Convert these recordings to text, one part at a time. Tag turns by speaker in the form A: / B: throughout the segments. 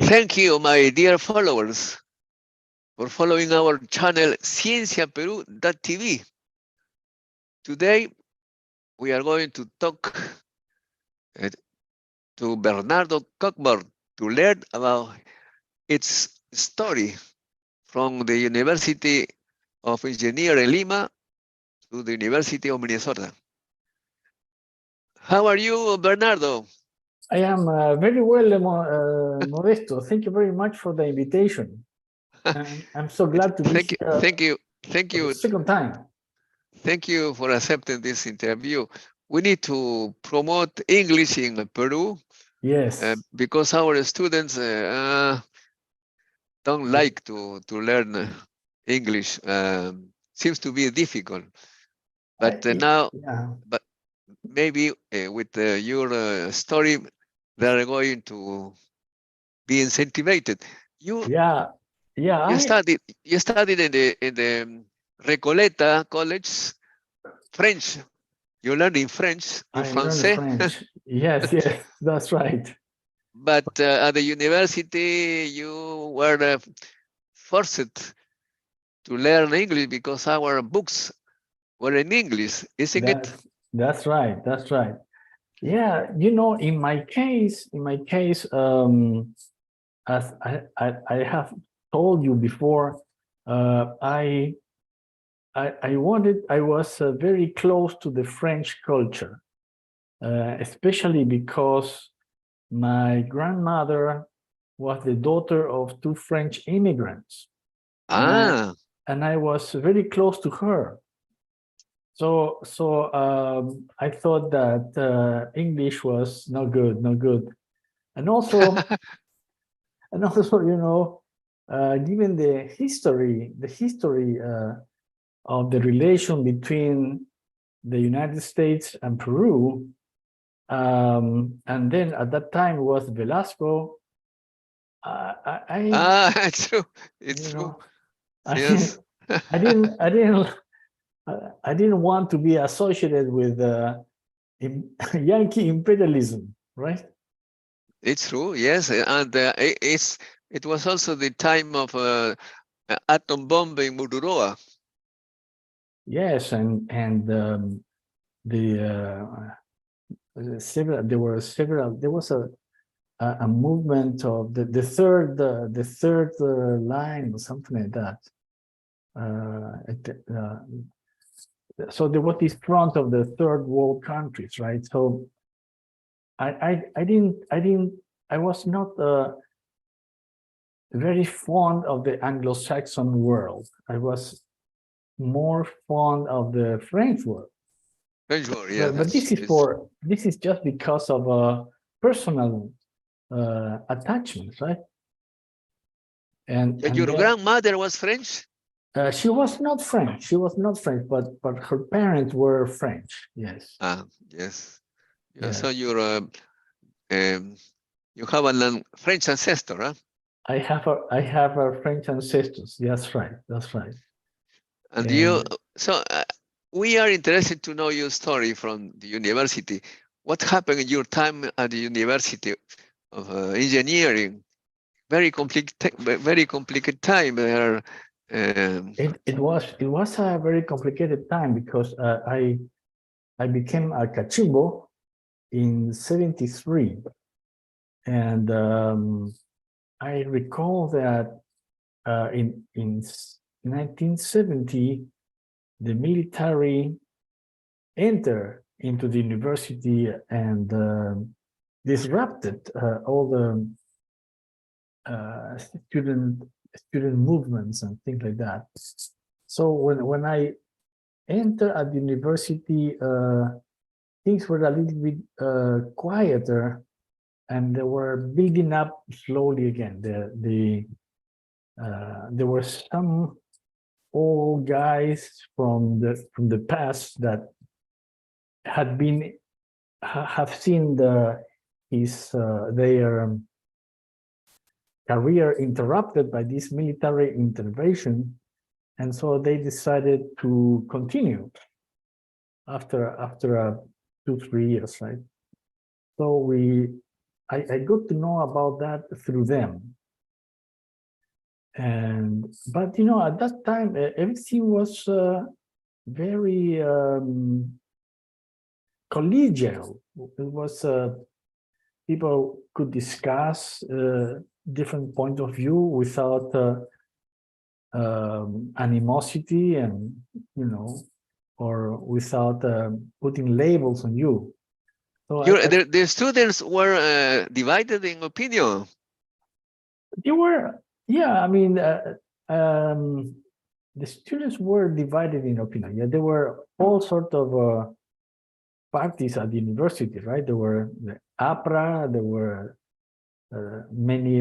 A: Thank you, my dear followers, for following our channel cienciaperu.tv. Today, we are going to talk uh, to Bernardo Cokburn to learn about its story from the University of Engineering Lima to the University of Minnesota. How are you, Bernardo?
B: I am very well, Modesto. Thank you very much for the invitation. I'm so glad to be
A: Thank you,
B: here
A: thank you, thank
B: for the
A: you,
B: second time.
A: thank you for accepting this interview. We need to promote English in Peru
B: Yes.
A: because our students don't like to learn English. Seems to be difficult, but now,
B: Yeah.
A: but maybe with your story, they're going to be incentivized. You
B: Yeah. Yeah.
A: you studied in the Recoleta College French. You learned in French, in
B: I learned
A: français.
B: French. Yes. Yes. That's right.
A: But at the university, you were forced to learn English because our books were in English, isn't it?
B: That's right. That's right. Yeah. You know, in my case, as I have told you before, I was very close to the French culture, especially because my grandmother was the daughter of two French immigrants,
A: Ah,
B: and I was very close to her. So I thought that English was no good, no good, and also you know, given the history of the relation between the United States and Peru, and then at that time was Velasco.
A: it's true. It's
B: You
A: true.
B: know, I
A: Yes.
B: I didn't I didn't I didn't want to be associated with Yankee imperialism, right?
A: It's true. Yes, and it was also the time of atom bomb in Mururoa.
B: Yes, and the there was a movement of the third line or something like that. So there was this front of the third world countries, right? So I was not very fond of the Anglo-Saxon world. I was more fond of the French world.
A: French war, yeah,
B: But this is just because of a personal attachment, right? And
A: your
B: then
A: grandmother was French?
B: she was not French. She was not French, but her parents were French. Yes.
A: Ah, yes. Yeah, so
B: Yes.
A: um, you have a French ancestor, huh?
B: I have a French ancestors. That's right. That's right.
A: And
B: And
A: so we are interested to know your story from the university. What happened in your time at the University of Engineering? Very complicated time there.
B: it was a very complicated time because I became a cachimbo in '73, and I recall that in 1970 the military entered into the university and disrupted all the uh, student student movements and things like that. So when I entered at the university, things were a little bit quieter, and they were building up slowly again. There were some old guys from the past that had been have seen their career interrupted by this military intervention, and so they decided to continue after 2-3 years, right? So I got to know about that through them. But you know, at that time, everything was very collegial. It was people could discuss different points of view without animosity, and you know, or without putting labels on you. So
A: The students were divided in opinion.
B: they were, yeah. I mean, the students were divided in opinion. Yeah, there were all sort of parties at the university, right? There were the APRA, there were many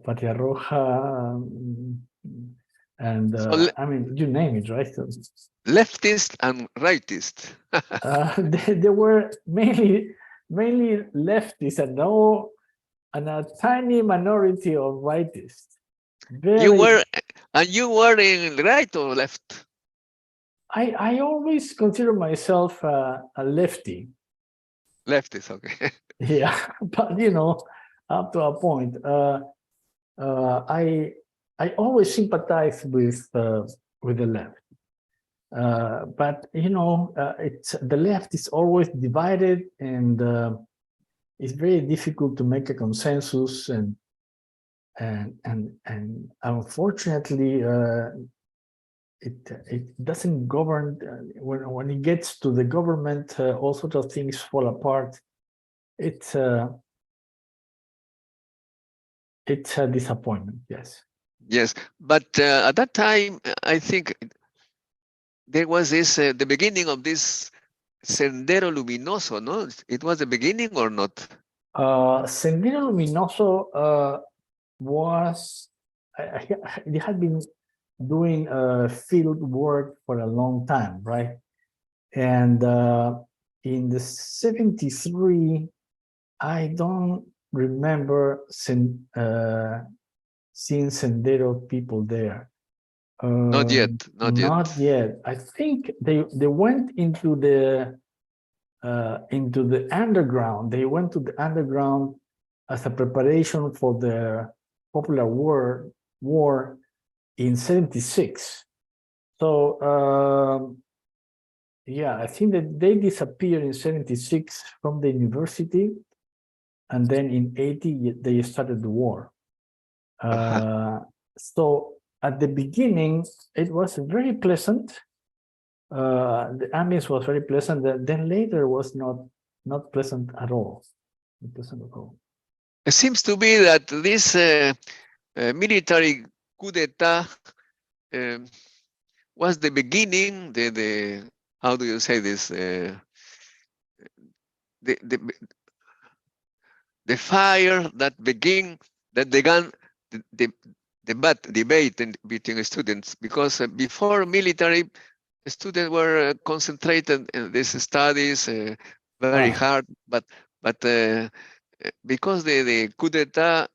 B: Patria Roja, and
A: So
B: I mean, you name it, right? So,
A: leftist and rightist.
B: they were mainly leftists, and a tiny minority of rightists.
A: You
B: Very,
A: were, and you were in right or left?
B: I always consider myself a lefty.
A: Leftist, okay.
B: Yeah, but you know, up to a point. I always sympathize with the left, but you know, it's the left is always divided, and it's very difficult to make a consensus, and unfortunately, it doesn't govern. When it gets to the government, all sorts of things fall apart. It's a disappointment. Yes.
A: Yes, but at that time, I think there was this the beginning of this Sendero Luminoso, no? It was the beginning or not?
B: Sendero Luminoso was, they had been doing field work for a long time, right? And in the 73, I don't remember seeing Sendero people there.
A: Not yet, not yet.
B: Not yet. I think they went into the underground. They went to the underground as a preparation for the Popular War in 76. So yeah, I think that they disappeared in 76 from the university, and then in 80 they started the war. So at the beginning it was very pleasant. The ambience was very pleasant. Then later was not pleasant at all. Not pleasant at all.
A: It seems to be that this military coup d'etat was the beginning, the how do you say this? The the fire that began the bad debate between students, because before military, students were concentrated in these studies very hard, but because the coup d'etat,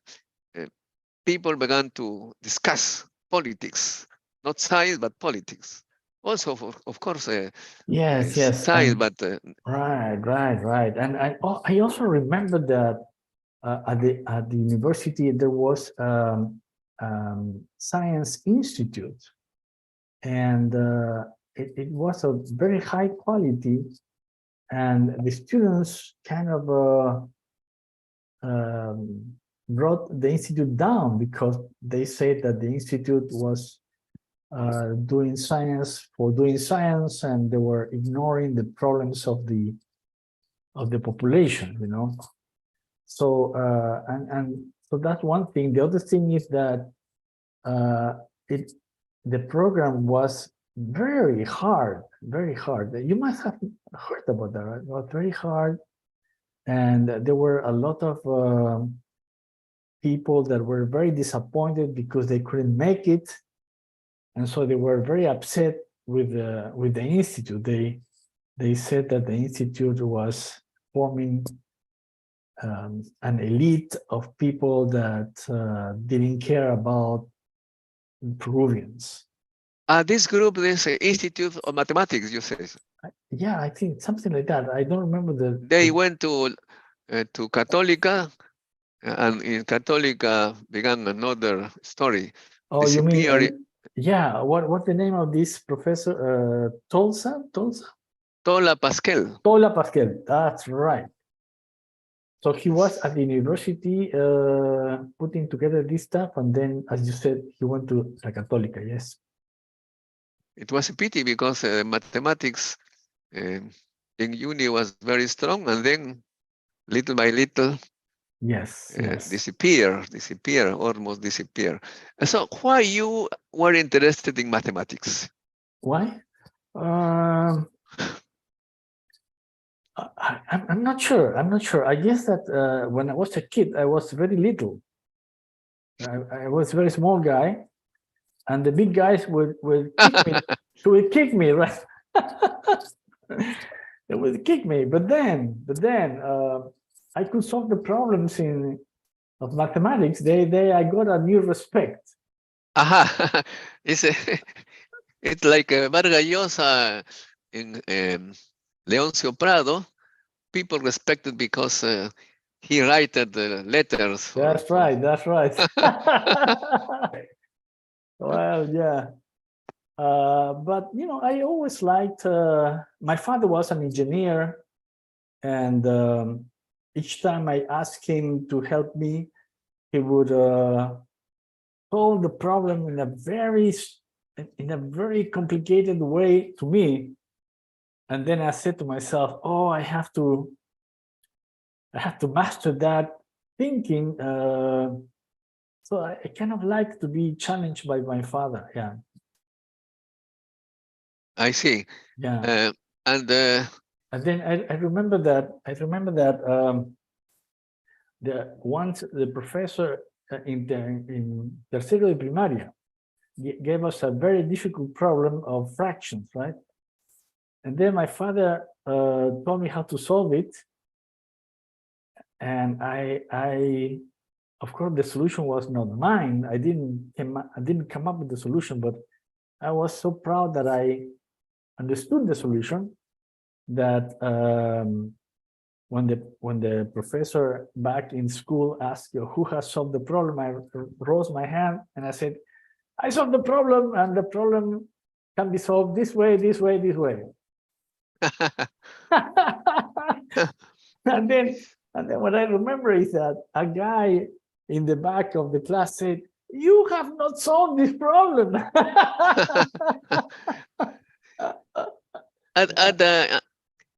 A: people began to discuss politics, not science but politics. Also, of course,
B: Yes, yes,
A: science,
B: and
A: but
B: right, and I also remember that at the university there was science institute, and it was a very high quality, and the students kind of brought the institute down because they said that the institute was doing science for doing science, and they were ignoring the problems of the population, you know. So and so that's one thing. The other thing is that the program was very hard, very hard. You must have heard about that, right? It was very hard, and there were a lot of people that were very disappointed because they couldn't make it, and so they were very upset with the institute. They said that the institute was forming an elite of people that didn't care about Peruvians.
A: this group, this Institute of Mathematics, you say,
B: Yeah, I think something like that. I don't remember
A: they went to to Católica, and in Católica began another story.
B: Oh, you mean,
A: Disappearing.
B: yeah, what's the name of this professor? Tolsa?
A: Tola Pascal.
B: Tola Pascal, that's right. So he was at the university putting together this stuff, and then, as you said, he went to La Católica, yes.
A: It was a pity because mathematics in UNI was very strong, and then little by little
B: Yes, yes.
A: disappear, almost disappear. So why you were interested in mathematics?
B: Why? I'm not sure. I'm not sure. I guess that when I was a kid, I was very little. I was a very small guy, and the big guys would kick me. Would kick me, right? They would kick me. But then, I could solve the problems of mathematics. I got a new respect.
A: Aha, it's it's like Vargas Llosa in Leoncio Prado. People respected because he wrote the letters.
B: That's right. That's right. Well, yeah. But I always liked. My father was an engineer, and each time I asked him to help me, he would solve the problem in a very complicated way to me. And then I said to myself, "Oh, I have to master that thinking." So I kind of like to be challenged by my father. Yeah.
A: I see.
B: Yeah.
A: And
B: And then I remember that once the professor in tercero de primaria gave us a very difficult problem of fractions, right? And then my father told me how to solve it, and I of course the solution was not mine. I didn't come up with the solution, but I was so proud that I understood the solution that when the professor back in school asked who has solved the problem, I rose my hand and I said, "I solved the problem, and the problem can be solved this way, this way, this way." and then what I remember is that a guy in the back of the class said, "You have not solved this problem."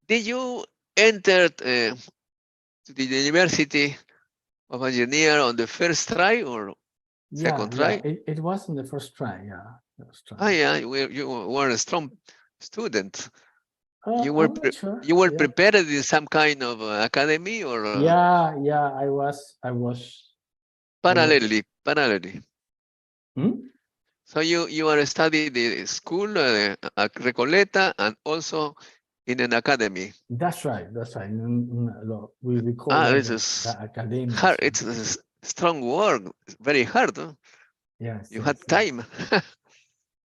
A: did you enter to the University of Engineer on the first try or second try?
B: It was in the first try. Yeah, first try.
A: Oh yeah, you were a strong student. You were
B: I'm not sure.
A: you were
B: Yeah.
A: prepared in some kind of academy or
B: Yeah, I was
A: parallelly.
B: Hmm?
A: So you are studying the school at Recoleta and also in an academy.
B: That's right. We call that
A: This
B: the
A: is
B: academias.
A: hard. It's a strong work. It's very hard. Huh?
B: Yes,
A: You had
B: yes.
A: time.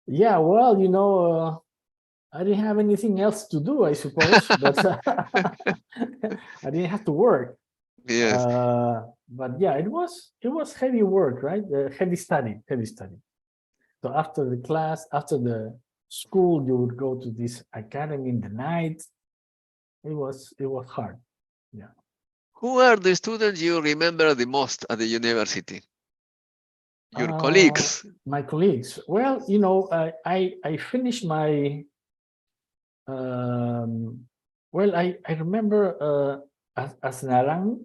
B: Yeah, well, I didn't have anything else to do, I suppose, but I didn't have to work.
A: Yes.
B: But yeah, it was heavy work, right? Heavy study. So after the class, after the school, you would go to this academy in the night. It was hard. Yeah.
A: Who are the students you remember the most at the university? Your
B: Uh,
A: colleagues.
B: my colleagues. Well, I finished my. Well, I remember as Naran,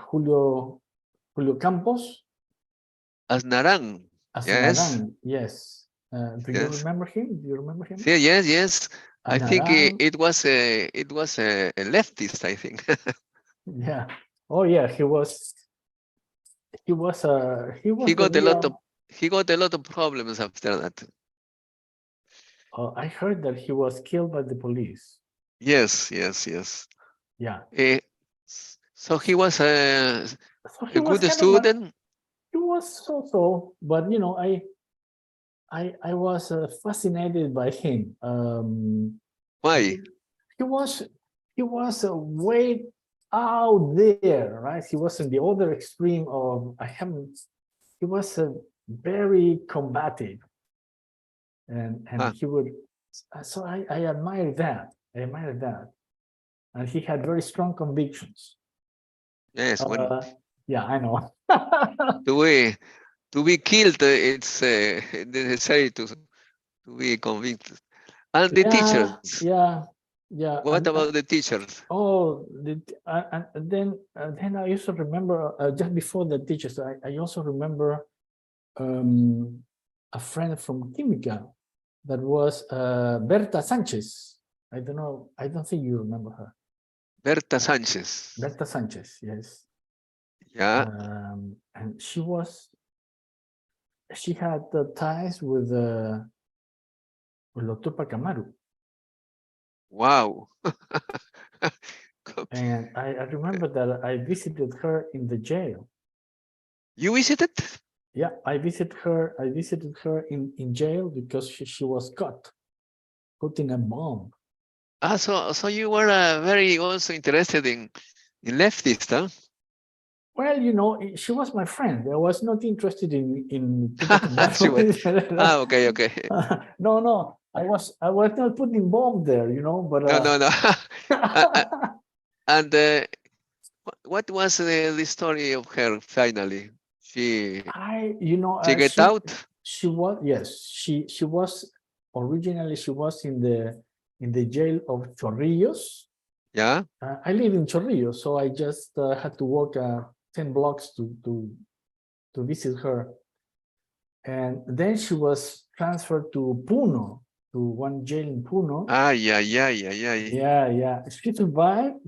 B: Julio Campos,
A: Asnaran.
B: as
A: Yes.
B: Naran. Yes. Do you
A: Yes.
B: remember him? Do you remember him?
A: Yes. I think
B: Naran.
A: it was a leftist, I think.
B: Yeah. Oh yeah, he was. He was
A: he
B: the
A: got a lot of
B: real.
A: he got a lot of problems after that.
B: I heard that he was killed by the police.
A: Yes.
B: Yeah.
A: So he was
B: So he
A: a
B: was
A: good
B: kind of
A: student.
B: he was so, but I was fascinated by him.
A: Why?
B: He was he was way out there, right? He was in the other extreme of, he was very combative. And he would, so I admire that. I admire that. And he had very strong convictions.
A: Yes, when
B: Yeah, I know.
A: to be killed, it's necessary to be convicted. And the teachers.
B: Yeah.
A: What about the teachers?
B: Oh, and then I also remember just before the teachers, I also remember a friend from Química that was Berta Sanchez. I don't know. I don't think you remember her.
A: Berta Sanchez.
B: Berta Sanchez, yes.
A: Yeah.
B: And she had ties with Dr. Pacamaru.
A: Wow.
B: And I remember that I visited her in the jail.
A: You visited?
B: Yeah, I visited her in jail because she was put in a bomb.
A: Ah, so you were very also interested in leftist, huh?
B: Well, you know, she was my friend. I was not interested in
A: She was, okay.
B: No, I was not putting bomb there, you know, but
A: No. And what was the story of her finally? She get out?
B: She was, yes, she was originally, she was in the jail of Chorrillos.
A: Yeah.
B: I live in Chorrillos, so I just had to walk 10 blocks to visit her. And then she was transferred to Puno, to one jail in Puno.
A: Yeah.
B: Yeah. She survived,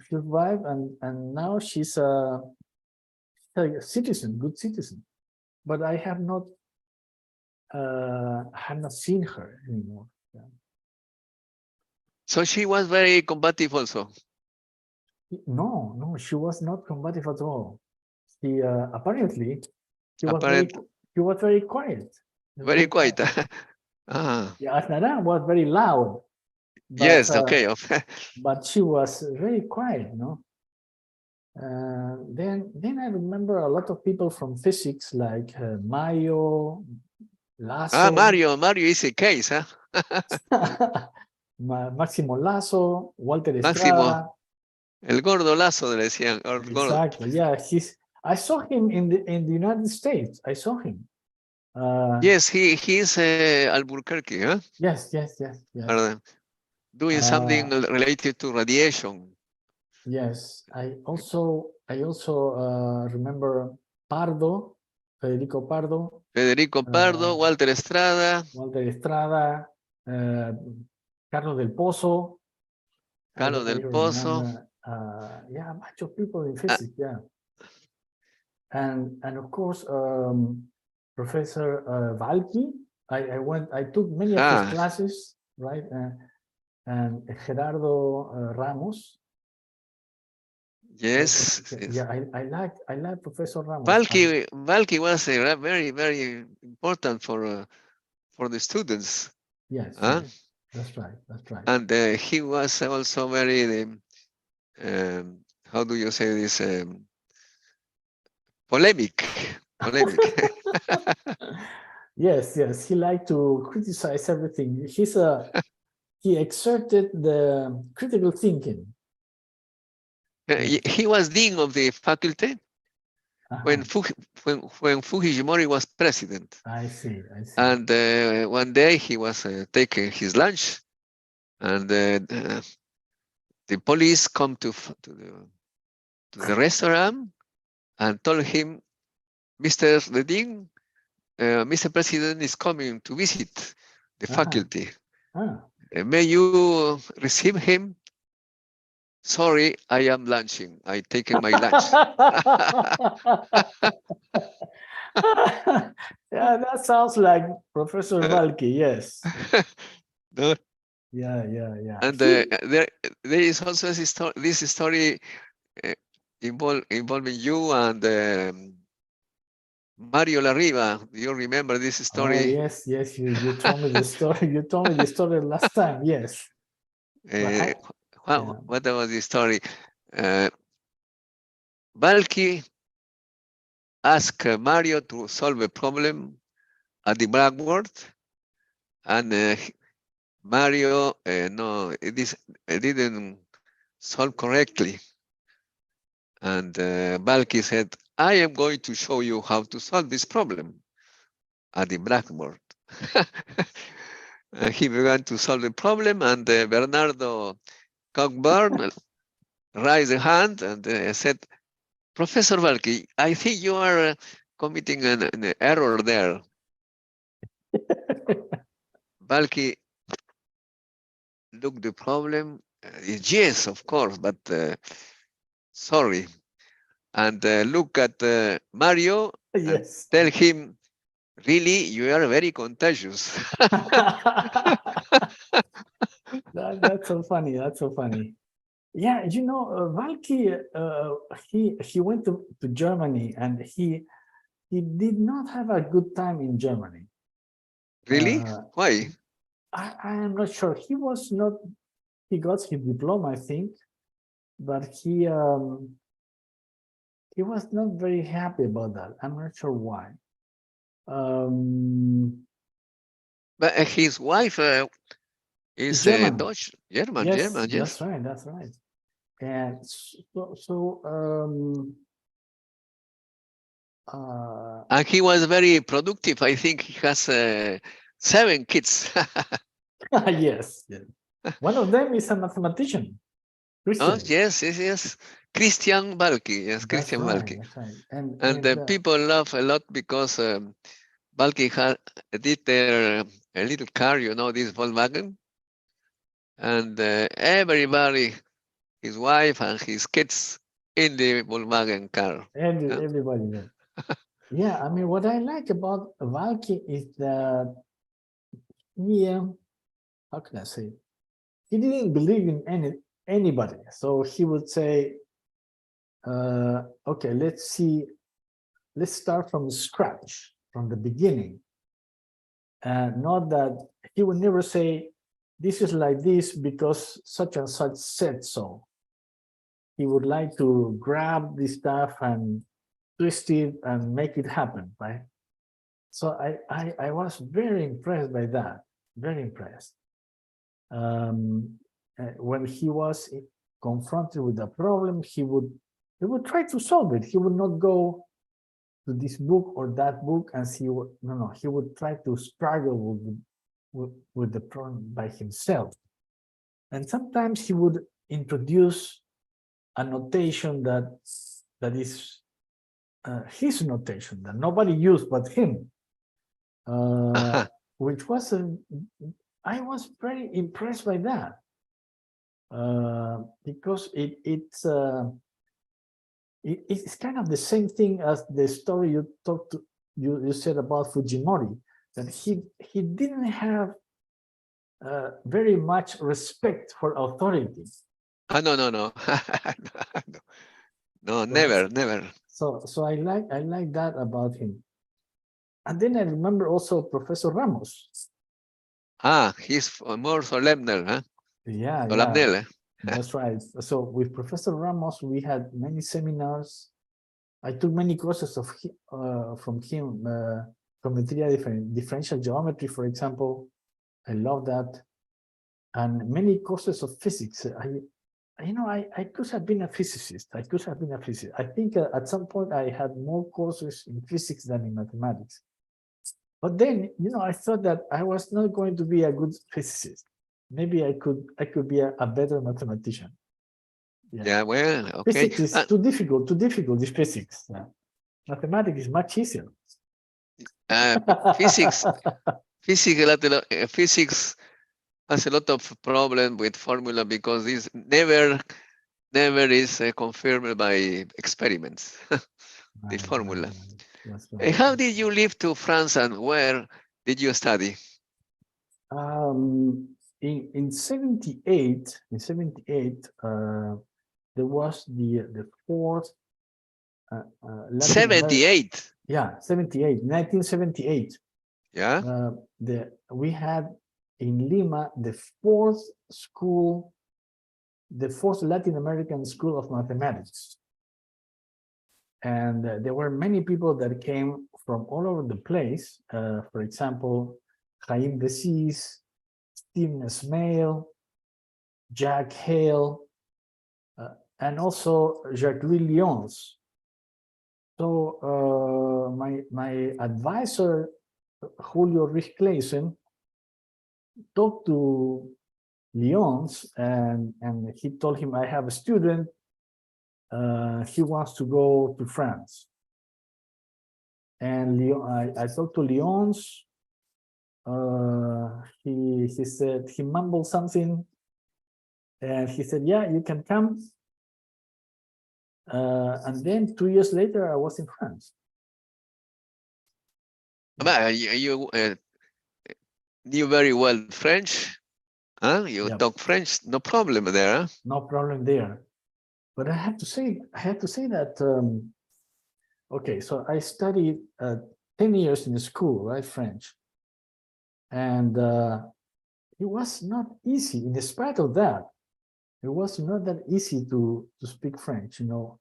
B: and now she's a citizen, good citizen. But I have not seen her anymore. Yeah.
A: So she was very combative also.
B: No, she was not combative at all. She apparently she was very quiet.
A: Very quiet.
B: Yeah, Asnara was very loud. But,
A: yes, okay.
B: But she was very quiet, you know. Then I remember a lot of people from physics like Mario, Lasso.
A: Mario is a case, huh?
B: Máximo Lasso, Walter
A: Máximo,
B: Estrada.
A: el gordo Lazo le decían.
B: Exactly. Yeah, I saw him in the United States. I saw him.
A: Yes, he's Albuquerque, huh?
B: Yes.
A: Doing something related to radiation.
B: Yes, I also remember Federico Pardo,
A: Walter Estrada,
B: Carlos del Pozo.
A: Carlos del Pozo.
B: Yeah, a bunch of people in physics. Yeah, and of course Professor Valky. I took many of his classes, right? And Gerardo Ramos.
A: Yes.
B: Yeah, I like Professor Ramos.
A: Valky was very, very important for the students.
B: Yes, that's right.
A: And he was also very, how do you say this? Polemic.
B: Yes. He liked to criticize everything. He exerted the critical thinking.
A: He was dean of the faculty when Fujimori was president.
B: I see.
A: And one day he was taking his lunch, and the police come to the restaurant and told him, the dean, Mr. President is coming to visit the faculty. May you receive him? Sorry, I am lunching. I taken my lunch.
B: Yeah, that sounds like Professor Valky. Yes.
A: No?
B: Yeah.
A: And there is also this story involving you and Mario Larriba. Do you remember this story?
B: Oh, yes. You told me the story. You told me the story last time. Yes.
A: What was the story? Valky asked Mario to solve a problem at the blackboard, and Mario it didn't solve correctly. And Valky said, I am going to show you how to solve this problem at the blackboard. He began to solve the problem, and Bernardo Cokburn raised a hand and said, Professor Valky, I think you are committing an error there. Valky looked the problem. Yes, of course, but sorry. And look at Mario and
B: Yes.
A: tell him, really, you are very contagious.
B: That's so funny. That's so funny. Yeah, you know, Valky, he went to Germany, and he did not have a good time in Germany.
A: Really? Why?
B: I am not sure. He was not. He got his diploma, I think, but he was not very happy about that. I'm not sure why.
A: But his wife is
B: German.
A: Dutch, German,
B: Yes,
A: German, yes.
B: that's right. That's right. And
A: And he was very productive. I think he has 7 kids.
B: yes, yes. One of them is a mathematician. Christian.
A: Oh, yes. Christian Valky, yes,
B: That's
A: Christian
B: right,
A: Valky.
B: that's right. And
A: People laugh a lot because Valky did their a little car, you know, this Volkswagen. And everybody, his wife and his kids in the Volkswagen car.
B: everybody knows. Yeah, I mean, what I like about Valky is that he, how can I say, he didn't believe in anybody. So he would say, okay, let's start from scratch, from the beginning. And not that he would never say, this is like this because such and such said so. He would like to grab this stuff and twist it and make it happen, right? So I was very impressed by that, very impressed. When he was confronted with a problem, he would try to solve it. He would not go to this book or that book and see what, no, he would try to struggle with the problem by himself. And sometimes he would introduce a notation that is his notation that nobody used but him, which was I was very impressed by that, because it's kind of the same thing as the story you said about Fujimori, that he didn't have very much respect for authority.
A: No, never.
B: So I like that about him. And then I remember also Professor Ramos.
A: He's more solemnal, huh?
B: Yeah,
A: Solemnel, eh?
B: That's right. So with Professor Ramos, we had many seminars. I took many courses from him, differential geometry, for example. I love that. And many courses of physics. I could have been a physicist. I think at some point I had more courses in physics than in mathematics. But then, I thought that I was not going to be a good physicist. Maybe I could be a better mathematician.
A: Yeah, well, okay.
B: Physics is too difficult, this physics. Mathematics is much easier.
A: Physics has a lot of problem with formula because this never is confirmed by experiments. The formula. Right. How did you live to France, and where did you study?
B: In 78, there was the fourth
A: 78.
B: Yeah, 1978.
A: Yeah.
B: We had in Lima the fourth Latin American school of mathematics. And there were many people that came from all over the place. For example, Chaim Desis, Stephen Ismail, Jack Hale, and also Jacques-Louis Lyons. So my advisor, Julio Richtleisen, talked to Lyons, and he told him, I have a student, he wants to go to France. And I talked to Lyons, he said, he mumbled something, and he said, yeah, you can come. And then 2 years later, I was in France.
A: But you knew very well French, huh? You
B: Yep.
A: talk French, no problem there, huh?
B: No problem there. But I have to say that, okay, so I studied 10 years in the school, right, French. And it was not easy. In spite of that, it was not that easy to speak French, you know.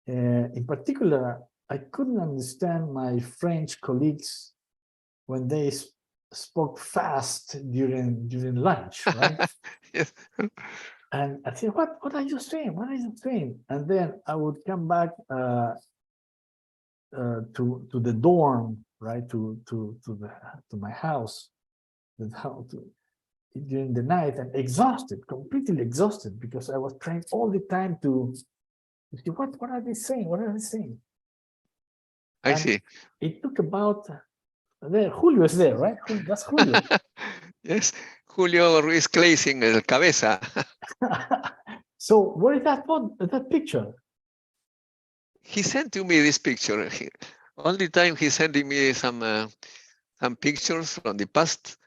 B: In particular, I couldn't understand my French colleagues when they spoke fast during lunch, right?
A: Yes.
B: And I said, what are you saying? What are you saying? And then I would come back to the dorm, right? To my house, during the night, and exhausted, completely exhausted, because I was trying all the time to see what are they saying? What are they saying?
A: I
B: And
A: see.
B: it took about there. Julio is there, right? That's Julio.
A: Yes, Julio Ruiz Cleising, el cabeza.
B: So where is that picture?
A: He sent to me this picture. Only time he's sending me some pictures from the past.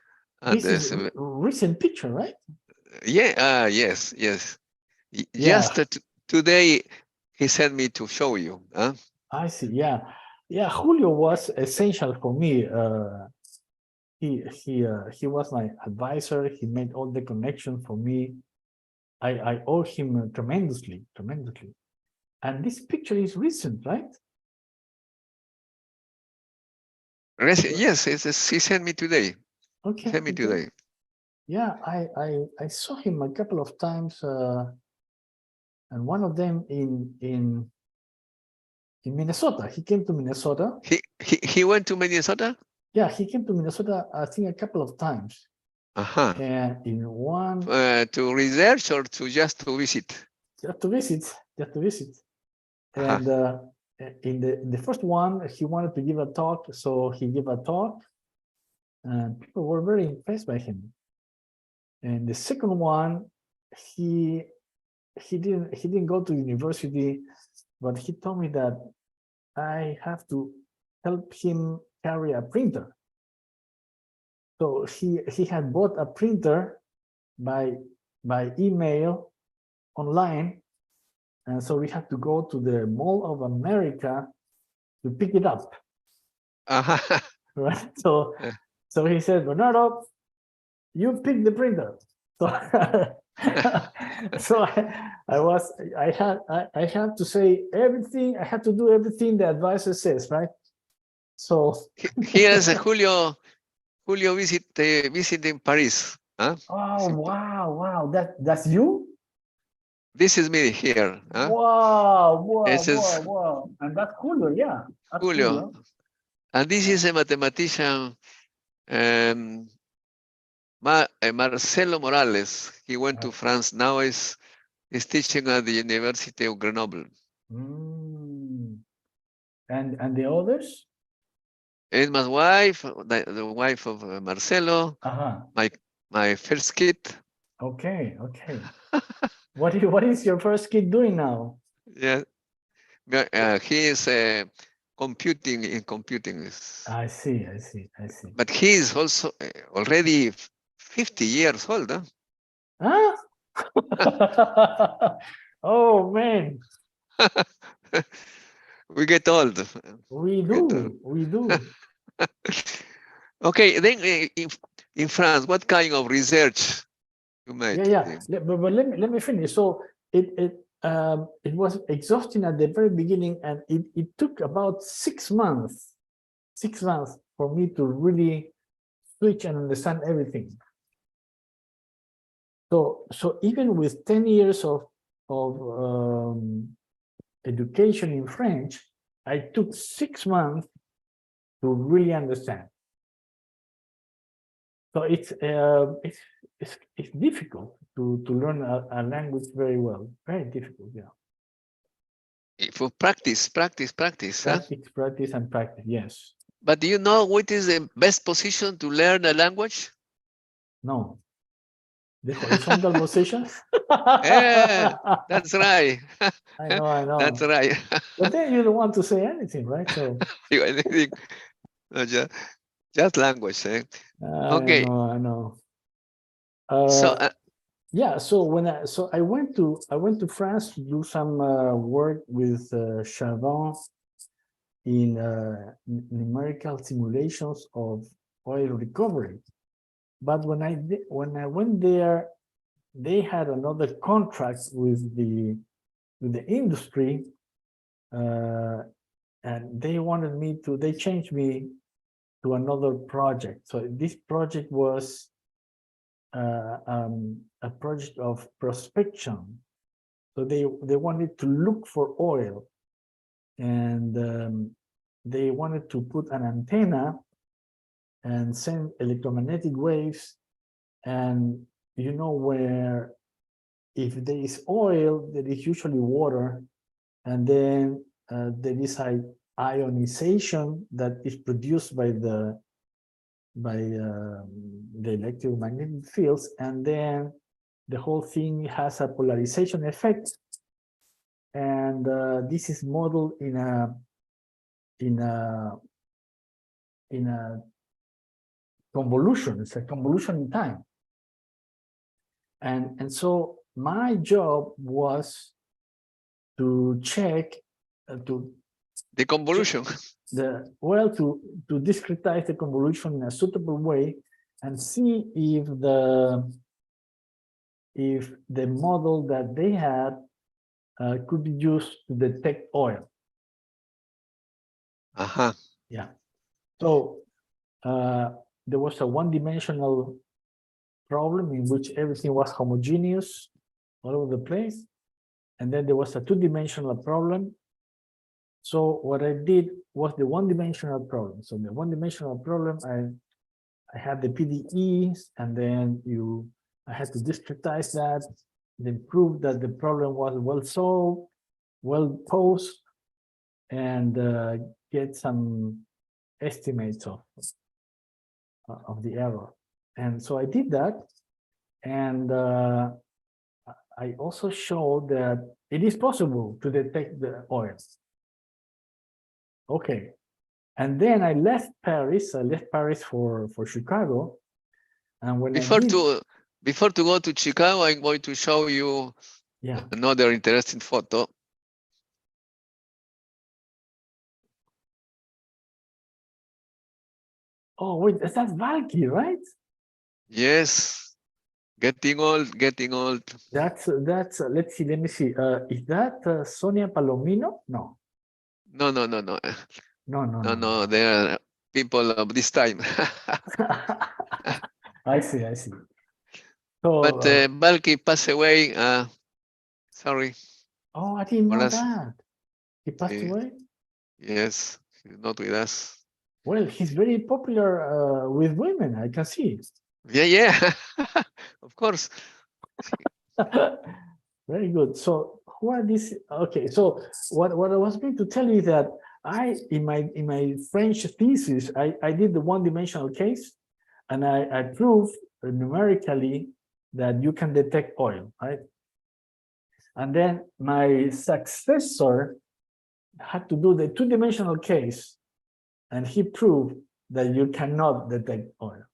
A: And
B: This is a recent picture, right?
A: yeah, yes.
B: Yeah.
A: Just today he sent me to show you. Huh?
B: I see. Yeah, Julio was essential for me. He was my advisor. He made all the connections for me. I owe him tremendously. And this picture is recent, right?
A: Yes, he sent me today.
B: Okay.
A: He sent me today.
B: Yeah, I saw him a couple of times, and one of them in Minnesota. He came to Minnesota.
A: He went to Minnesota?
B: Yeah, he came to Minnesota, I think, a couple of times.
A: Uh-huh.
B: And in one
A: to research or just to visit?
B: Just to visit. And in the first one, he wanted to give a talk, so he gave a talk, and people were very impressed by him. And the second one, he didn't go to university, but he told me that I have to help him carry a printer. So he had bought a printer by email online, and so we had to go to the Mall of America to pick it up. Right. So he said, Bernardo, you pick the printer. So so I had to say everything. I had to do everything the advisor says, right? So
A: here's Julio visiting Paris. Huh?
B: Oh wow! That's you?
A: This is me here. Huh?
B: Wow! And that's Julio, yeah. That's
A: Julio. And this is a mathematician, Marcelo Morales. He went to France. Now is teaching at the University of Grenoble.
B: And the others?
A: And my wife, the wife of Marcelo, my first kid.
B: Okay. What is your first kid doing now?
A: Yeah, he is computing.
B: I see.
A: But he is also already 50 years old.
B: Huh? Oh man.
A: We get old.
B: We do.
A: Okay, then in France, what kind of research you made?
B: Yeah. But let me finish. So it was exhausting at the very beginning, and it took about 6 months, 6 months for me to really switch and understand everything. So even with 10 years of education in French, I took 6 months to really understand. So it's difficult to learn a language very well. Very difficult, yeah.
A: For practice, practice,
B: Practice, practice, and practice. Yes.
A: But do you know what is the best position to learn a language?
B: No. The horizontal position.
A: Yeah, that's right.
B: I know, I know.
A: That's right.
B: But then you don't want to say anything, right? So.
A: Anything, no, just language. Eh? Okay.
B: I know.
A: So
B: yeah. So I went to France to do some work with Chavin in numerical simulations of oil recovery. But when I went there, they had another contract with the industry, and they changed me to another project. So this project was a project of prospection. So they wanted to look for oil, and they wanted to put an antenna and send electromagnetic waves, and you know, where if there is oil, there is usually water, and then there is a ionization that is produced by the electromagnetic fields, and then the whole thing has a polarization effect, and this is modeled in a convolution. It's a convolution in time, and so my job was to check to
A: the convolution.
B: To discretize the convolution in a suitable way and see if the model that they had could be used to detect oil. Yeah. So there was a one-dimensional problem in which everything was homogeneous all over the place, and then there was a two-dimensional problem. So what I did was the one-dimensional problem. So the one-dimensional problem, I had the PDEs, and then I had to discretize that, then prove that the problem was well solved, well posed, and get some estimates of the error. And so I did that, and I also showed that it is possible to detect the oil. Okay, and then I left Paris. I left Paris for Chicago, and when
A: before to go to Chicago, I'm going to show you another interesting photo.
B: Oh wait, that's Valky, right?
A: Yes, getting old.
B: That's let's see. Let me see. Is that Sonia Palomino? No.
A: No. No. They are people of this time.
B: I see. So,
A: but Valky passed away. Sorry.
B: Oh, I didn't know that. He passed away?
A: Yes, he's not with us.
B: Well, he's very popular with women, I can see.
A: Yeah. Of course.
B: Very good. So who are these? Okay, so what I was going to tell you is that in my French thesis, I did the one-dimensional case, and I proved numerically that you can detect oil, right? And then my successor had to do the two-dimensional case, and he proved that you cannot detect oil.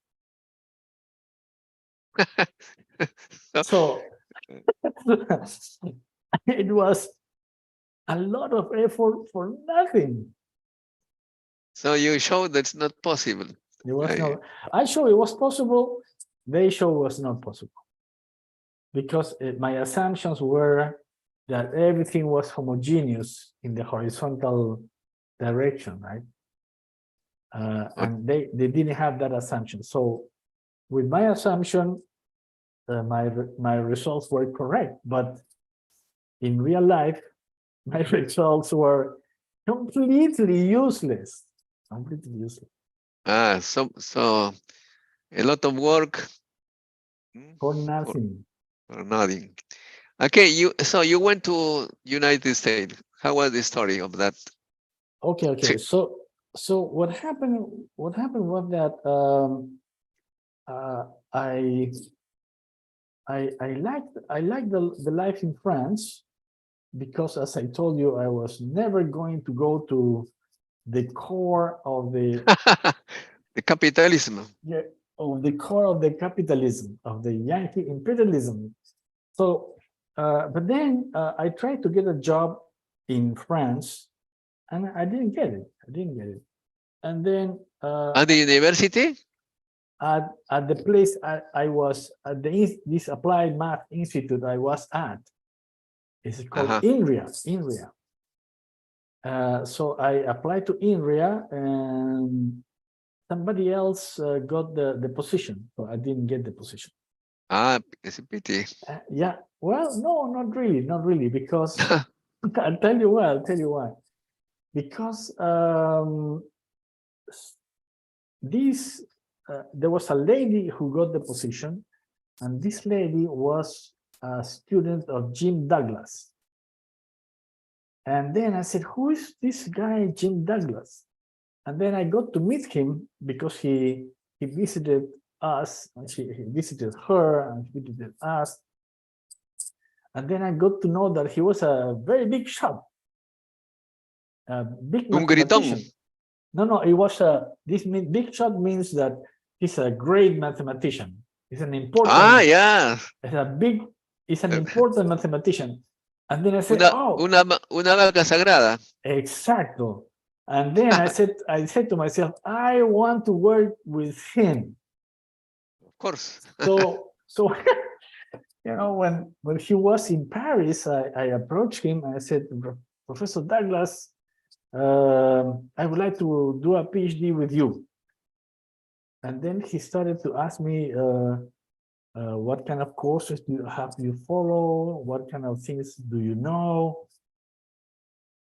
B: So it was a lot of effort for nothing.
A: So you showed that's not possible.
B: It was not. I showed it was possible. They showed it was not possible, because my assumptions were that everything was homogeneous in the horizontal direction, right? And they didn't have that assumption. So with my assumption, my results were correct, but in real life, my results were completely useless. Completely useless.
A: So a lot of work
B: For
A: for,
B: nothing.
A: for nothing. Okay, you went to United States. How was the story of that?
B: Okay. So what happened? What happened was that uh, I I liked the life in France because, as I told you, I was never going to go to the core of
A: The capitalism.
B: the core of the capitalism, of the Yankee imperialism. So, but then I tried to get a job in France, and I didn't get it. I didn't get it. And then
A: At the university?
B: at the place I was at this applied math institute I was at, it's called INRIA. INRIA. So I applied to INRIA, and somebody else got the position, so I didn't get the position.
A: It's a pity.
B: Yeah, well, no, not really, because I'll tell you why. Because this there was a lady who got the position, and this lady was a student of Jim Douglas. And then I said, who is this guy, Jim Douglas? And then I got to meet him because he visited us, and he visited her, and he visited us. And then I got to know that he was a very big shot, a big
A: Un gritón.
B: mathematician. No, it was big shot means that he's a great mathematician. He's an important.
A: Yeah.
B: He's an important mathematician. And then I said,
A: una vaca sagrada.
B: Exacto. And then I said to myself, I want to work with him.
A: Of course.
B: So you know, when he was in Paris, I approached him and I said, Professor Douglas, I would like to do a PhD with you. And then he started to ask me, what kind of courses do you follow? What kind of things do you know?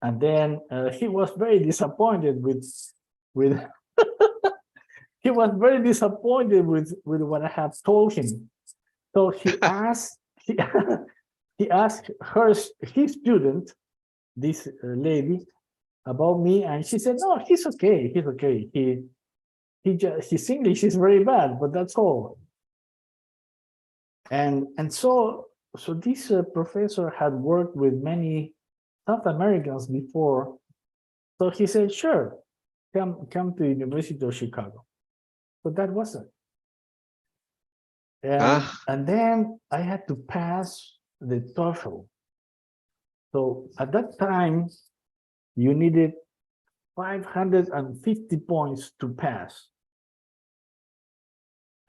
B: And then he was very disappointed with he was very disappointed with what I had told him. So he asked he asked his student, this lady, about me, and she said, no, he's okay. His English is very bad, but that's all. And so this professor had worked with many South Americans before, so he said, sure, come to the University of Chicago. So that was it. And then I had to pass the TOEFL. So at that time, you needed 550 points to pass.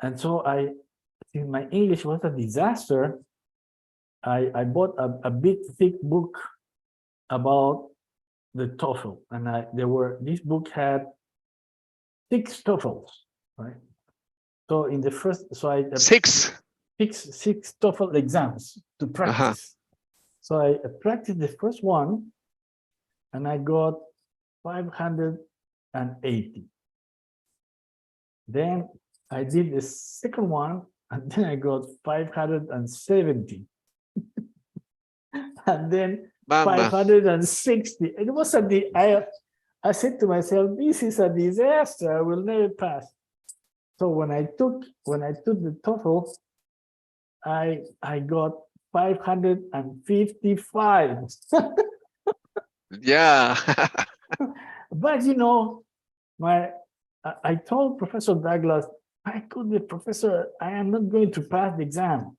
B: And so since my English was a disaster, I bought a big, thick book about the TOEFL. And this book had 6 TOEFLs, right? So in the first, so I
A: six
B: TOEFL exams to practice. So I practiced the first one, and I got 580. Then I did the second one, and then I got 570. And then 560. It was I said to myself, this is a disaster. I will never pass. So when I took the TOEFL, I got 555.
A: Yeah.
B: But you know, I told Professor Douglas, I am not going to pass the exam.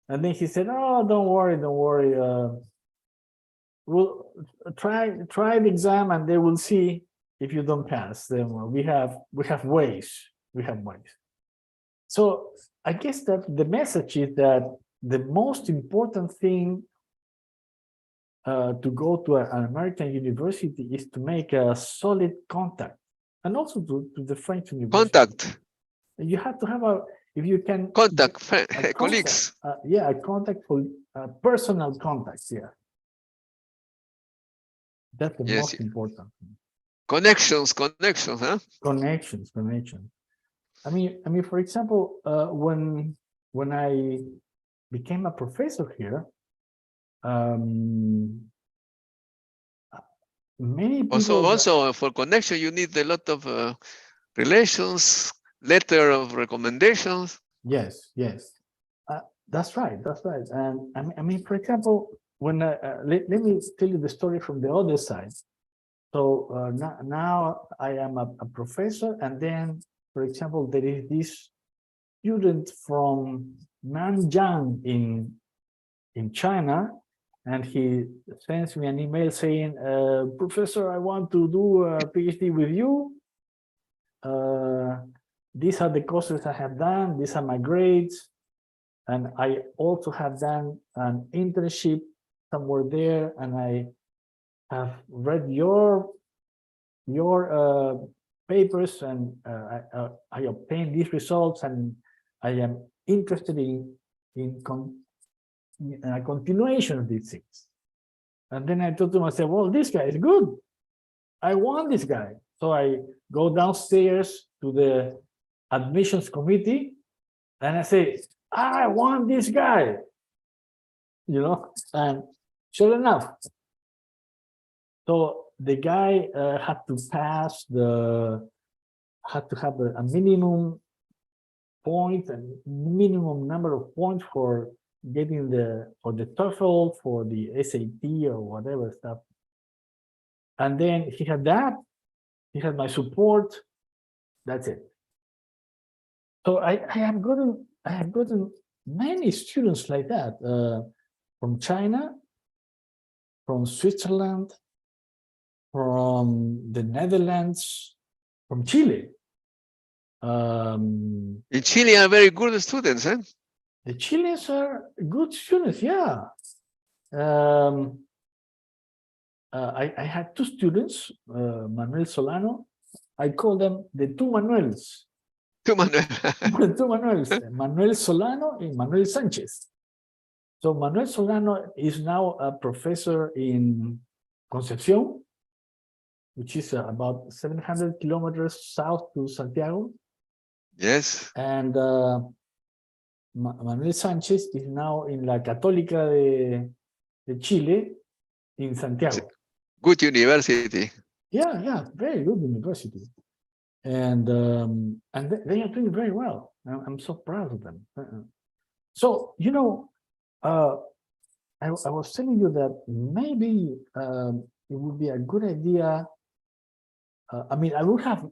B: And then he said, oh, don't worry. We'll try the exam, and they will see if you don't pass. Then we have ways. So I guess that the message is that the most important thing to go to an American university is to make a solid contact, and also to the French university.
A: Contact.
B: You have to have if you can,
A: Contact,
B: a
A: colleagues.
B: yeah, a contact for personal contacts. Yeah, that's the
A: Yes.
B: most important.
A: Connections, huh?
B: Connections. I mean, for example, when I became a professor here, many people.
A: Also for connection, you need a lot of relations, letter of recommendations.
B: Yes. That's right. And I mean, for example, when let me tell you the story from the other side. So now I am a professor, and then, for example, there is this student from Nanjing in China, and he sends me an email saying, "Professor, I want to do a PhD with you. These are the courses I have done. These are my grades. And I also have done an internship somewhere there, and I have read your papers, and I obtained these results, and I am interested in a continuation of these things." And then I thought to myself, well, this guy is good. I want this guy. So I go downstairs to the admissions committee, and I say, I want this guy, and sure enough. So the guy had to have a minimum point and minimum number of points for getting for the TOEFL, for the SAT or whatever stuff. And then he had that, he had my support. That's it. So I have gotten many students like that, from China, from Switzerland, from the Netherlands, from Chile.
A: In Chile are very good students, eh?
B: The Chileans are good students, yeah. I had two students, Manuel Solano. I call them the two Manuels.
A: Two Manuel.
B: Two Manuels, Manuel Solano and Manuel Sanchez. So Manuel Solano is now a professor in Concepcion, which is about 700 kilometers south to Santiago.
A: Yes.
B: And Manuel Sanchez is now in La Católica de Chile in Santiago.
A: Good university.
B: Yeah, very good university. And they are doing very well. I'm so proud of them. So, I was telling you that maybe it would be a good idea. I mean, I would have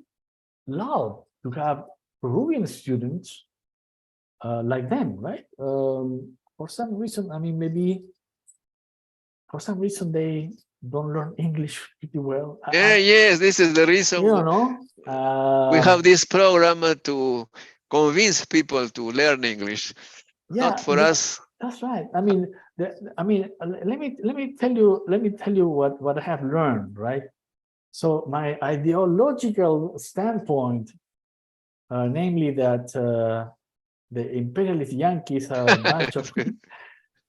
B: loved to have Peruvian students like them, right? For some reason, I mean, maybe for some reason they don't learn English pretty well.
A: Yes, this is the reason we have this program to convince people to learn English.
B: Yeah,
A: not for us.
B: That's right. I mean, let me tell you what I have learned, right? So my ideological standpoint, namely that the imperialist Yankees are a bunch of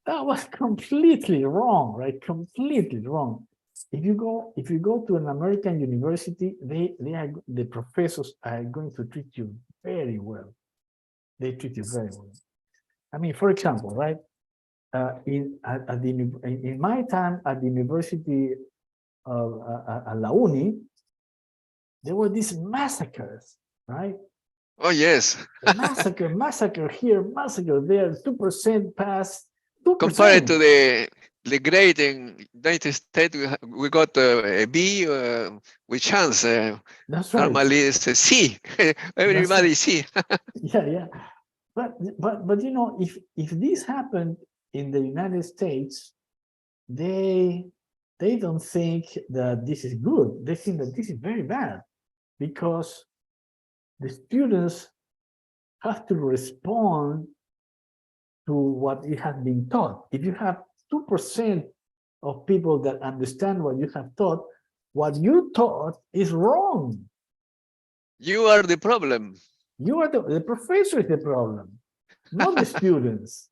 B: that was completely wrong, right? Completely wrong. If you go to an American university, the professors are going to treat you very well. They treat you very well. I mean, for example, right? In my time at the University of La Uni, there were these massacres, right?
A: Oh yes.
B: massacre here, massacre there. 2% pass. 2%.
A: Compared to the grade in United States, we got a B with chance.
B: That's right.
A: Normally it's a C. Everybody right. C.
B: Yeah. But if this happened in the United States, they don't think that this is good. They think that this is very bad, because the students have to respond to what it has been taught. If you have 2% of people that understand what you have taught, what you taught is wrong.
A: You are the problem.
B: You are the professor is the problem, not the students.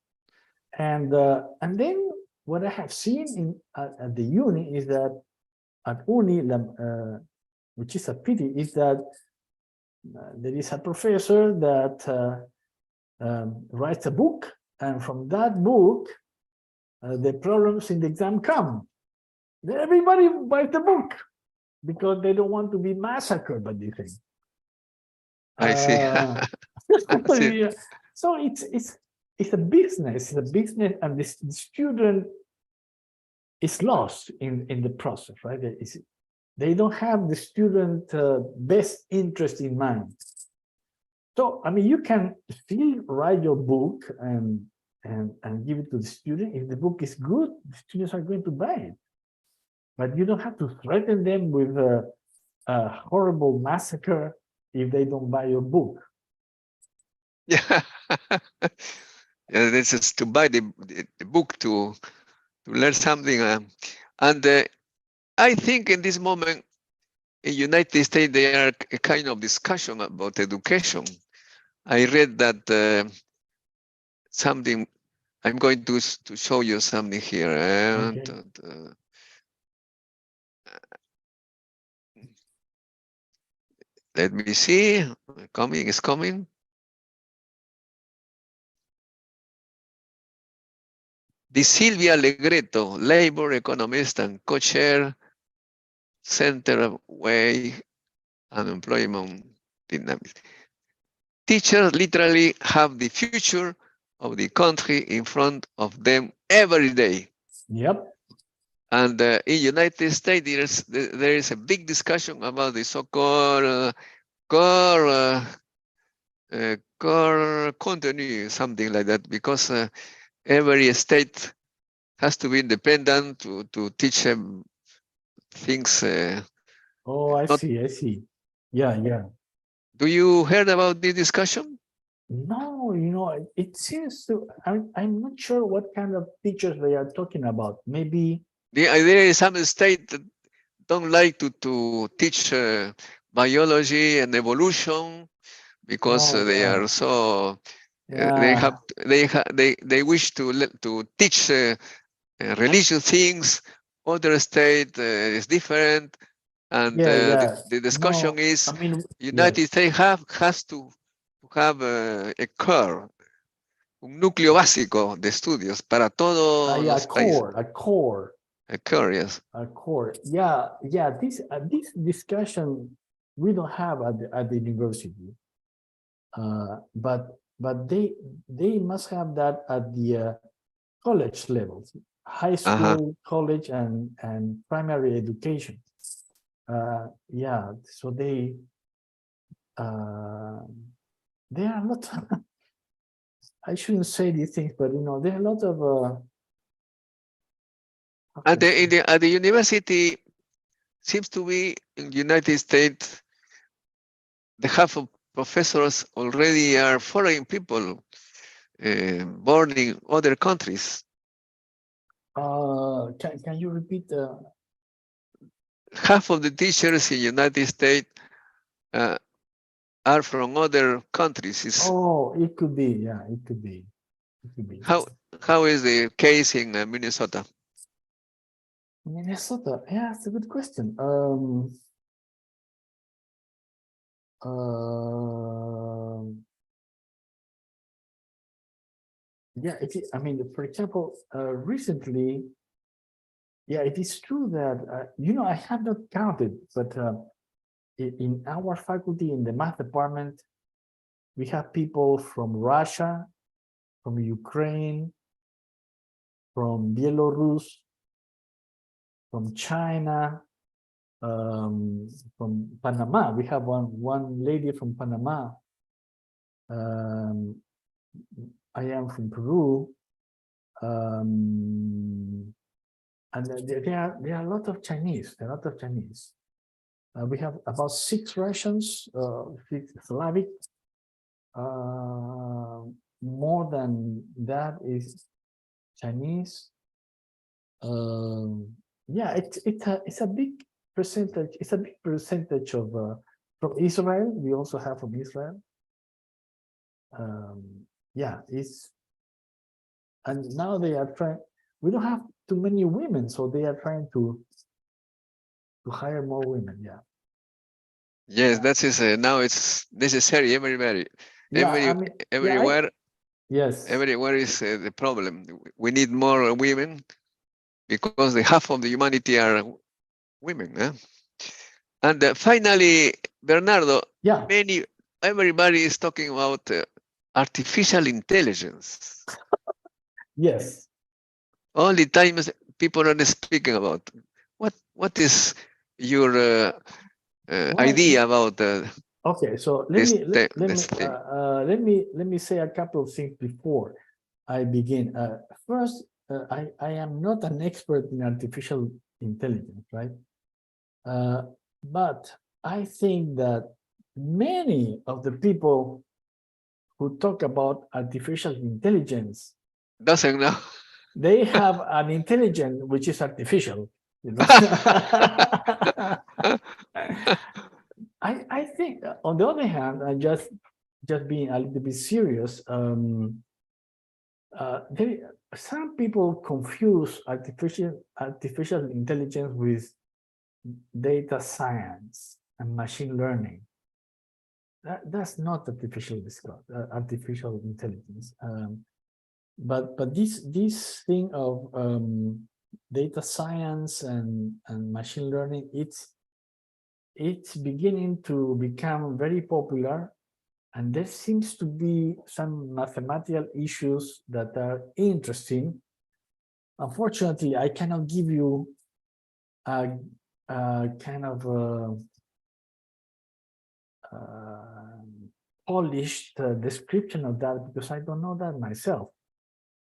B: And then what I have seen at the uni is that at UNI, which is a pity, is that there is a professor that writes a book, and from that book, the problems in the exam come. Everybody buys the book because they don't want to be massacred by this thing.
A: I see. I see.
B: Yeah. So it's a business. It's a business, and the student is lost in the process, right? They don't have the student best interest in mind. So I mean, you can still write your book and give it to the student. If the book is good, the students are going to buy it. But you don't have to threaten them with a horrible massacre if they don't buy your book.
A: Yeah. Yeah, this is to buy the book to learn something. And I think in this moment in United States, there are a kind of discussion about education. I read that something, I'm going to show you something here.
B: Okay.
A: Let me see. Coming, it's coming. The Silvia Legreto, labor economist and co-chair, Center of Way and Employment Dynamics. Teachers literally have the future of the country in front of them every day.
B: Yep.
A: And in United States, there is a big discussion about the so-called core contenu, something like that, because every state has to be independent to teach them things.
B: Oh, I see. Yeah.
A: Do you heard about this discussion?
B: No, it seems to, I'm not sure what kind of teachers they are talking about. Maybe.
A: There is some state that don't like to teach biology and evolution because
B: Oh,
A: they
B: yeah.
A: are so
B: Yeah.
A: they wish to teach religious things. Other state is different, and
B: Yeah.
A: the discussion
B: No,
A: is
B: I mean,
A: United
B: yes.
A: States has to have a core, un núcleo básico de estudios para todos
B: Yeah,
A: los países.
B: a core.
A: A core, yes.
B: A core. Yeah. This discussion we don't have at the university. But they must have that at the college levels, high school, college, and primary education. Yeah, so there are a lot. I shouldn't say these things, but there are a lot of.
A: At the university, seems to be in the United States, the half of professors already are foreign people born in other countries.
B: Can you repeat?
A: Half of the teachers in the United States are from other countries.
B: Oh, it could be. Yeah, it could be.
A: How is the case in Minnesota?
B: Minnesota. Yeah, it's a good question. Yeah, I mean, for example, recently, yeah, it is true that I have not counted, but in our faculty in the math department, we have people from Russia, from Ukraine, from Belarus, from China, from Panama. We have one lady from Panama. I am from Peru. And there are a lot of Chinese. We have about 6 Russians, 6 Slavic. More than that is Chinese. Yeah, it's a big percentage. It's a big percentage of from Israel. We also have from Israel. Yeah, it's and now they are trying. We don't have too many women, so they are trying to hire more women. Yeah.
A: Yes, that is now it's necessary.
B: Yeah, I mean, yeah,
A: everywhere,
B: yes,
A: everywhere is the problem. We need more women because the half of the humanity are women. And finally, Bernardo,
B: yeah,
A: everybody is talking about artificial intelligence.
B: yes.
A: All the time people are speaking about. What is your
B: Well,
A: idea about
B: okay. So
A: this thing?
B: let me say a couple of things before I begin. First, I am not an expert in artificial intelligence, right? Uh, but I think that many of the people who talk about artificial intelligence,
A: Doesn't know.
B: they have an intelligence which is artificial. You know, I think on the other hand, I just being a little bit serious. Some people confuse artificial intelligence with data science and machine learning. That's not artificial intelligence. But this thing of data science and machine learning, it's beginning to become very popular, and there seems to be some mathematical issues that are interesting. Unfortunately, I cannot give you a kind of polished description of that because I don't know that myself.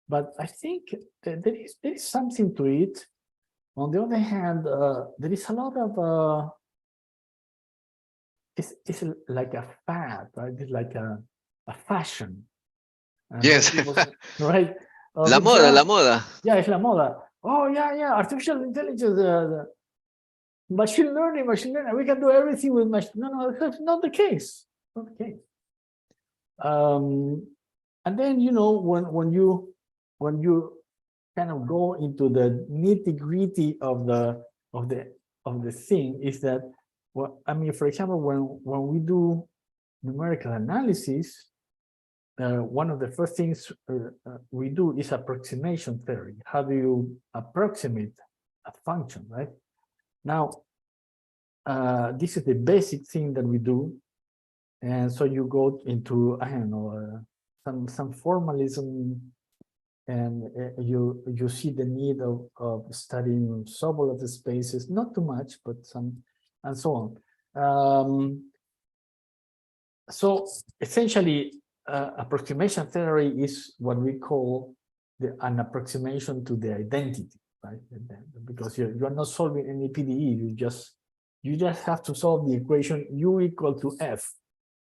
B: But I think that there is something to it. On the other hand, there is a lot of it's like a fad, right? It's like a fashion, and then
A: Yes.
B: people say, right?
A: La
B: People say,
A: moda, la
B: oh,
A: moda.
B: yeah, it's la moda. Oh, yeah, yeah, artificial intelligence, machine learning, we can do everything with machine. No, that's not the case. Not the case. And then when you kind of go into the nitty gritty of the thing, is that, well, I mean, for example, when we do numerical analysis, one of the first things we do is approximation theory. How do you approximate a function, right? Now, this is the basic thing that we do. And so you go into, I don't know, some formalism, and you see the need of studying several of the spaces, not too much, but some, and so on. So essentially, approximation theory is what we call an approximation to the identity, right? Because you're not solving any PDE, you just have to solve the equation U equal to F.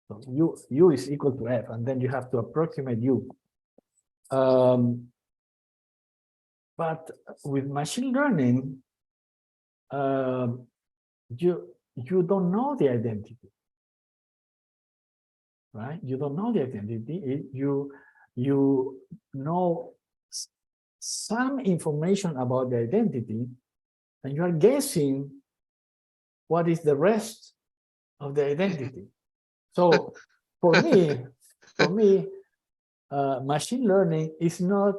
B: So U is equal to F, and then you have to approximate U. But with machine learning, you don't know the identity, right? You don't know the identity. You know some information about the identity, and you are guessing what is the rest of the identity. So for me, machine learning is not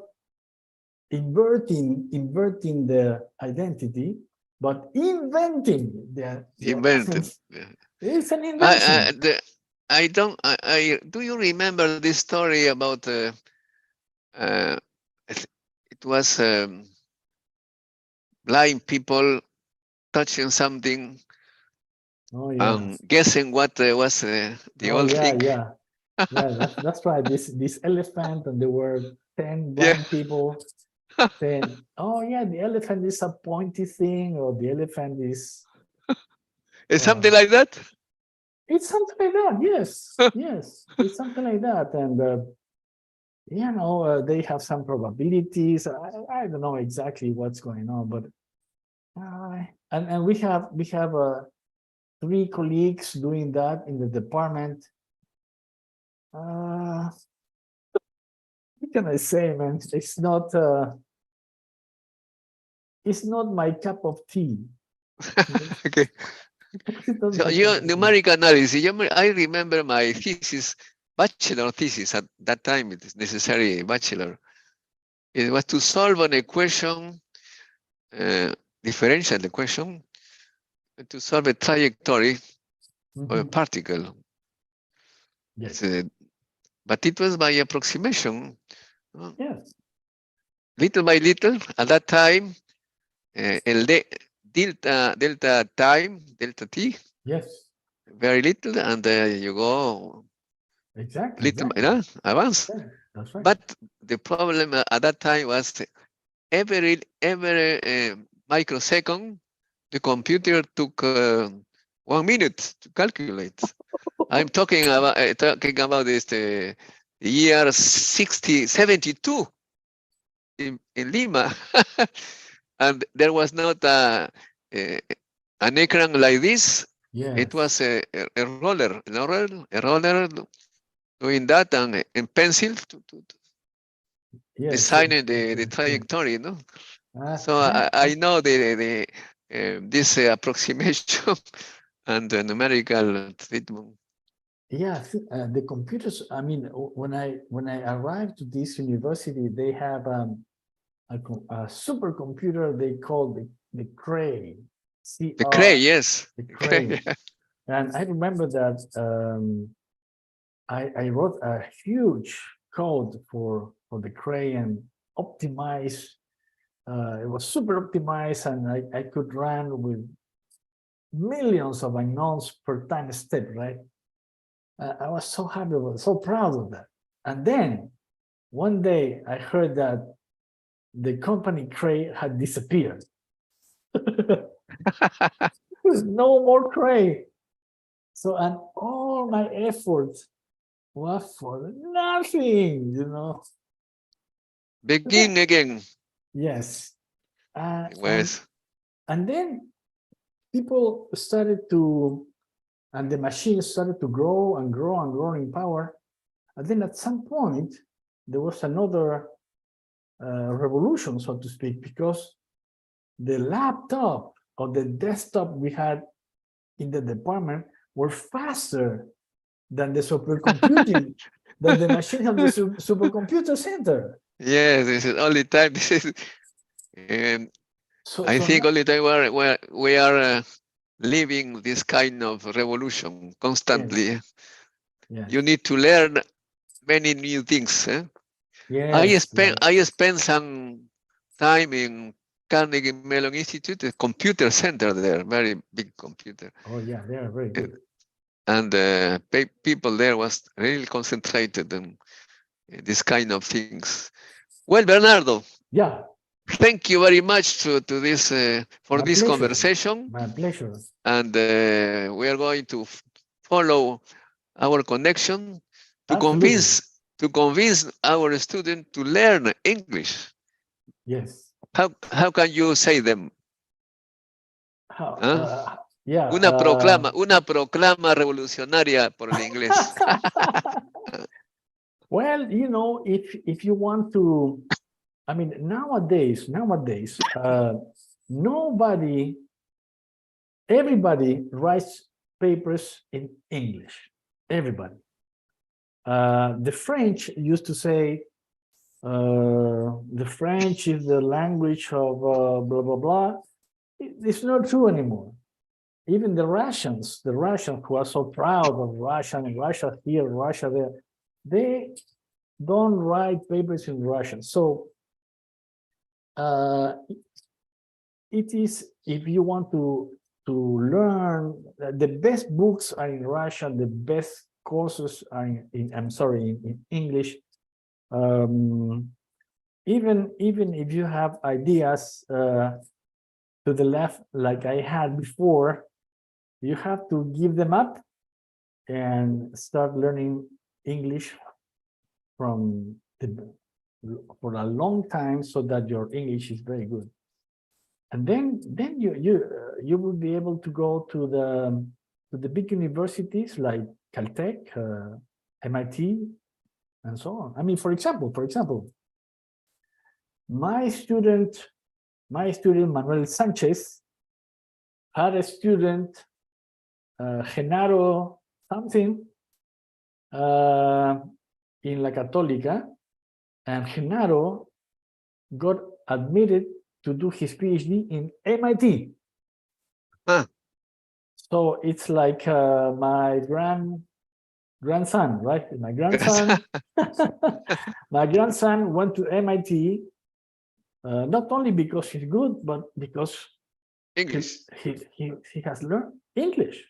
B: inverting the identity, but inventing the
A: Invented.
B: essence. It's an invention.
A: I don't. Do you remember this story about? It was blind people touching something
B: Oh yeah.
A: and guessing what was the
B: Oh
A: old
B: yeah,
A: thing.
B: yeah. Yeah, that's right. This elephant, and there were 10
A: Yeah,
B: blind people saying, "Oh yeah, the elephant is a pointy thing, or the elephant is."
A: it's
B: Uh,
A: something like that.
B: it's something like that. Yes, yes, it's something like that. And you know, they have some probabilities. I don't know exactly what's going on, but and we have 3 colleagues doing that in the department. What can I say, man? It's not my cup of tea.
A: Okay.
B: It's not
A: So
B: my cup
A: you
B: of tea.
A: numeric analysis. I remember my thesis, bachelor thesis at that time. It is necessary bachelor. It was to solve an equation, differential equation, to solve a trajectory of a
B: Mhm.
A: particle.
B: Yes.
A: But it was by approximation.
B: Yes.
A: Little by little, at that time, delta time, delta t,
B: Yes.
A: very little, and you go
B: Exactly.
A: little,
B: Exactly.
A: advance.
B: Yeah, that's right.
A: But the problem at that time was every microsecond, the computer took 1 minute to calculate. I'm talking about this the year 72 in Lima, and there was not an ecran like this. It
B: Yes.
A: was a roller, a roller doing that and pencil to
B: Yes. Yes.
A: designing
B: Yes.
A: the
B: Yes. Yes.
A: trajectory, no?
B: Uh,
A: So
B: I,
A: I know this approximation and the numerical treatment.
B: yeah, the computers. I mean, when I arrived to this university, they have a supercomputer they call the Cray,
A: The Cray,
B: CR,
A: yes.
B: the
A: The
B: Cray.
A: Cray.
B: And I remember that I wrote a huge code for the Cray and optimize. It was super optimized, and I could run with millions of unknowns per time step, right? I was so happy with it, so proud of that. And then one day I heard that the company Cray had disappeared. There's no more Cray. So, and all my efforts was for nothing, you know.
A: Begin again.
B: Yes. Uh, and
A: Was
B: and then people started to, and the machine started to grow and grow and grow in power. And then at some point, there was another revolution, so to speak, because the laptop or the desktop we had in the department were faster than the supercomputing, than the machine of the supercomputer center.
A: yes, this is only time. This is um,
B: So,
A: I
B: so
A: think only time where we are living this kind of revolution
B: yes,
A: constantly. You
B: yes,
A: need to learn many new things.
B: yes, yes.
A: I spent some time in Carnegie Mellon Institute, a computer center there, very big computer.
B: Oh, yeah, they are very good.
A: And people there was really concentrated on this kind of things. Well, Bernardo,
B: Yeah,
A: thank you very much to this for
B: my
A: this
B: pleasure.
A: conversation,
B: My pleasure.
A: and we are going to follow our connection to
B: Absolutely.
A: convince our student to learn English.
B: Yes.
A: How can you say them?
B: How,
A: ¿Ah?
B: yeah.
A: Una proclama revolucionaria por el inglés.
B: Well, you know, if you want to, I mean, nowadays, nobody, everybody writes papers in English. Everybody. The French used to say the French is the language of blah blah blah. It's not true anymore. Even the Russians who are so proud of Russia here, Russia there, they don't write papers in Russian. So it is, if you want to learn, the best books are in Russian, the best courses are in English. Even if you have ideas to the left, like I had before, you have to give them up and start learning English from the, for a long time so that your English is very good. And then you will be able to go to the big universities like Caltech, MIT, and so on. I mean, for example, my student Manuel Sanchez had a student, Genaro something, in La Católica, and Genaro got admitted to do his PhD in MIT.
A: Huh.
B: So it's like my grandson, right? My grandson, my grandson went to MIT, not only because he's good, but because
A: English.
B: he has learned English.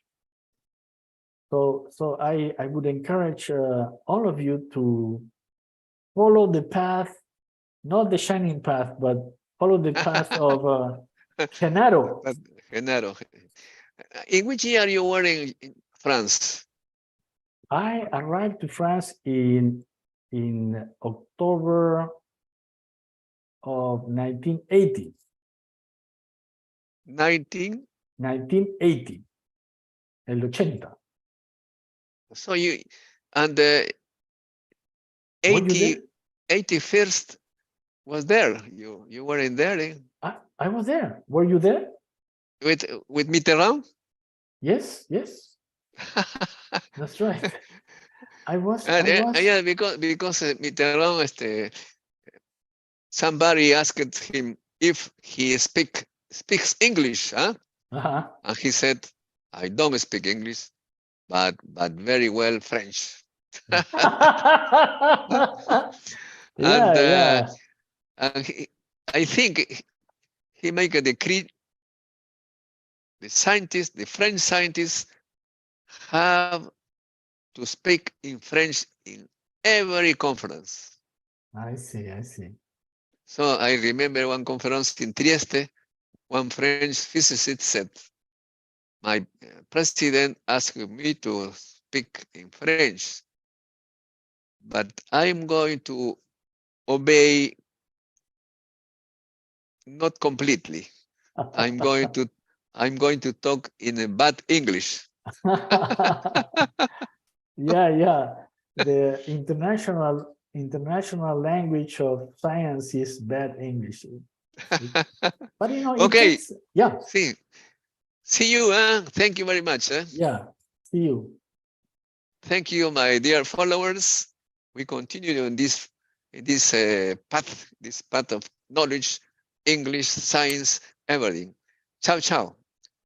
B: So I would encourage all of you to follow the path, not the shining path, but follow the path of Genaro.
A: But Genaro. In which year you were in France?
B: I arrived to France in October of 1980. 1980. El 80.
A: So you, and the
B: Were you there?
A: 81st was there. You were in there, eh?
B: I was there. Were you there?
A: With Mitterrand?
B: Yes, yes. That's right. I was.
A: Yeah, because Mitterrand, somebody asked him if he speaks English, huh? And he said, "I don't speak English, but very well French." And
B: Yeah.
A: I think he make a decree. The French scientists have to speak in French in every conference.
B: I see.
A: So I remember one conference in Trieste, one French physicist said, my president asked me to speak in French, but I'm going to obey not completely. I'm going to talk in a bad English.
B: Yeah. The international language of science is bad English. But it
A: Okay.
B: takes, yeah.
A: See you. Thank you very much.
B: Yeah. See you.
A: Thank you, my dear followers. We continue on this path of knowledge, English, science, everything. Ciao, ciao.